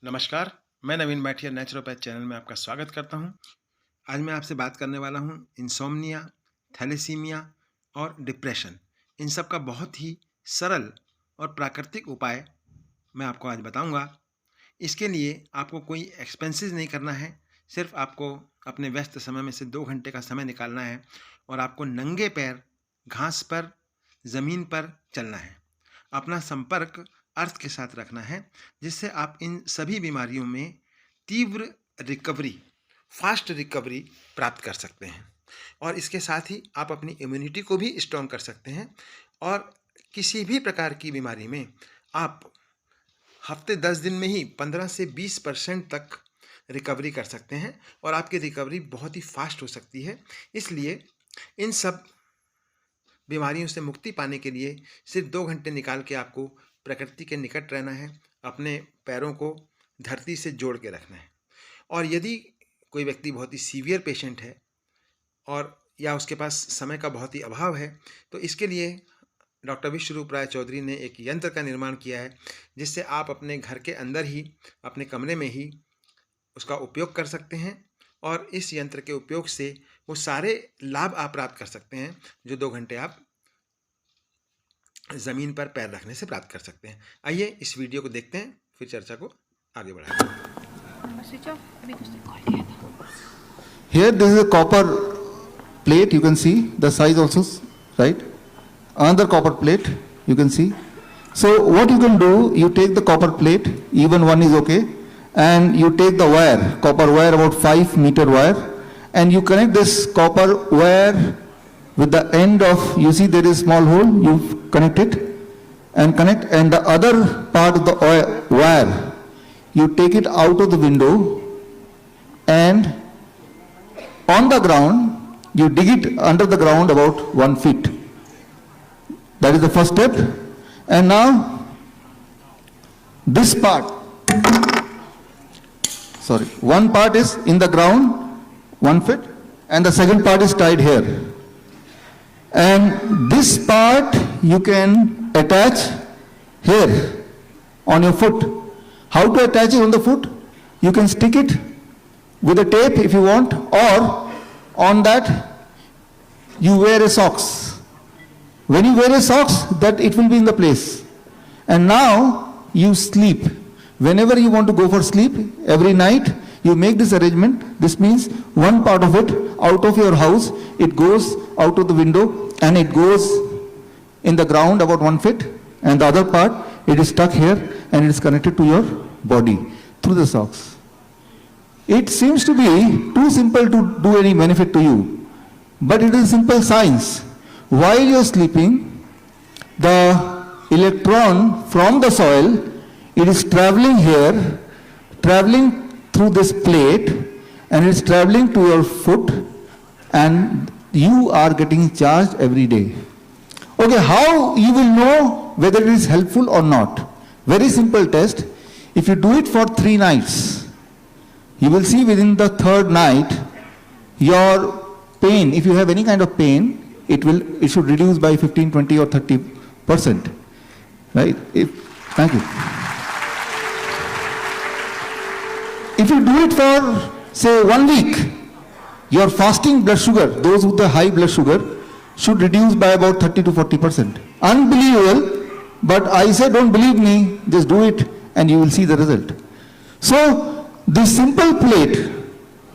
नमस्कार, मैं नवीन मैठिया naturopath channel में आपका स्वागत करता हूं। आज मैं आपसे बात करने वाला हूं इंसोम्निया, थैलेसीमिया और डिप्रेशन। इन सब का बहुत ही सरल और प्राकृतिक उपाय मैं आपको आज बताऊंगा। इसके लिए आपको कोई एक्सपेंसेस नहीं करना है, सिर्फ आपको अपने व्यस्त समय में से 2 घंटे का समय निकालना है और आपको नंगे पैर घास पर, ज़मीन पर चलना है। अपना संपर्क अर्थ के साथ रखना है, जिससे आप इन सभी बीमारियों में तीव्र रिकवरी, फास्ट रिकवरी प्राप्त कर सकते हैं। और इसके साथ ही आप अपनी इम्यूनिटी को भी स्ट्रॉन्ग कर सकते हैं और किसी भी प्रकार की बीमारी में आप हफ्ते 10 दिन में ही 15 से 20% तक रिकवरी कर सकते हैं और आपकी रिकवरी बहुत ही फास्ट हो सकती है। इसलिए इन सब बीमारियों से मुक्ति पाने के लिए सिर्फ 2 घंटे निकाल के आपको प्रकृति के निकट रहना है, अपने पैरों को धरती से जोड़ के रखना है। और यदि कोई व्यक्ति बहुत ही सीवियर पेशेंट है और या उसके पास समय का बहुत ही अभाव है, तो इसके लिए डॉक्टर विश्वरूप राय चौधरी ने एक यंत्र का निर्माण किया है, जिससे आप अपने घर के अंदर ही, अपने कमरे में ही उसका उपयोग कर सकते हैं और इस यंत्र के उपयोग से वो सारे लाभ आप प्राप्त कर सकते हैं जो 2 घंटे आप ज़मीन पर पैर रखने से प्राप्त कर सकते हैं। आइए इस वीडियो को देखते हैं, फिर चर्चा को आगे बढ़ाते हैं। Here this is a copper plate, you can see the size also, right? Another copper plate, you can see. So what you can do, you take the copper plate, even one is okay, and you take the wire, copper wire, about 5 meter wire, and you connect this copper wire with the end of, you see there is small hole, you connect it, and the other part of the wire, you take it out of the window, and on the ground, you dig it under the ground about 1 feet. That is the first step. And now, this part, one part is in the ground, 1 feet, and the second part is tied here. And this part you can attach here on your foot. How to attach it on the foot? You can stick it with a tape if you want, or on that you wear a socks. When you wear a socks, that it will be in the place. And now you sleep. Whenever you want to go for sleep, every night you make this arrangement. This means one part of it out of your house, it goes out of the window and it goes in the ground about 1 feet, and the other part it is stuck here and it is connected to your body through the socks. It seems to be too simple to do any benefit to you, but it is simple science. While you are sleeping, the electron from the soil, it is traveling here, traveling through this plate, and it is traveling to your foot, and you are getting charged every day. Okay, how you will know whether it is helpful or not? Very simple test. If you do it for 3 nights, you will see within the 3rd night, your pain, if you have any kind of pain, it should reduce by 15, 20 or 30%. Right? Thank you. If you do it for, say, 1 week, your fasting blood sugar, those with the high blood sugar, should reduce by about 30 to 40%. Unbelievable, but I say don't believe me, just do it and you will see the result. So, this simple plate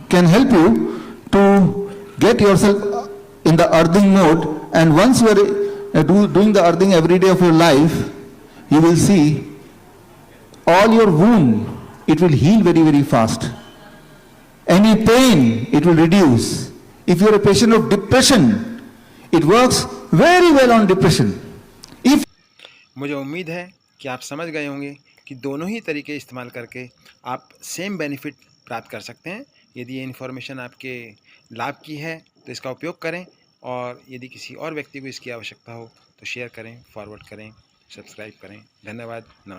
can help you to get yourself in the earthing mode, and once you are doing the earthing every day of your life, you will see all your wound, it will heal very, very fast. Any pain, it will reduce. If you are a patient of depression, it works very well on depression. मुझे उम्मीद है कि आप समझ गए होंगे कि दोनों ही तरीके इस्तेमाल करके आप सेम बेनिफिट प्राप्त कर सकते हैं। यदि ये इन्फॉर्मेशन आपके लाभ की है तो इसका उपयोग करें, और यदि किसी और व्यक्ति को इसकी आवश्यकता हो तो शेयर करें, फॉरवर्ड करें, सब्सक्राइब करें। धन्यवाद, नमस्कार।